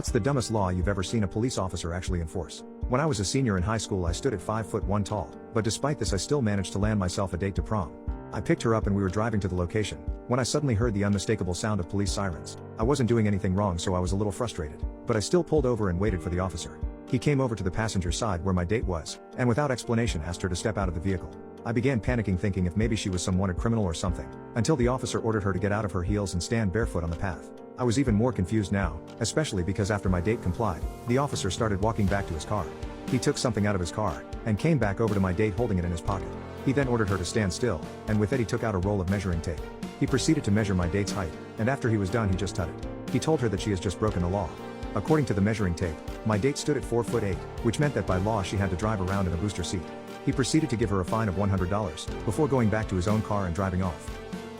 What's the dumbest law you've ever seen a police officer actually enforce? When I was a senior in high school I stood at 5'1" tall, but despite this I still managed to land myself a date to prom. I picked her up and we were driving to the location, when I suddenly heard the unmistakable sound of police sirens. I wasn't doing anything wrong so I was a little frustrated, but I still pulled over and waited for the officer. He came over to the passenger side where my date was, and without explanation asked her to step out of the vehicle. I began panicking thinking if maybe she was some wanted criminal or something, until the officer ordered her to get out of her heels and stand barefoot on the path. I was even more confused now, especially because after my date complied, the officer started walking back to his car. He took something out of his car, and came back over to my date holding it in his pocket. He then ordered her to stand still, and with it he took out a roll of measuring tape. He proceeded to measure my date's height, and after he was done he just tutted. He told her that she has just broken the law. According to the measuring tape, my date stood at 4'8", which meant that by law she had to drive around in a booster seat. He proceeded to give her a fine of $100, before going back to his own car and driving off.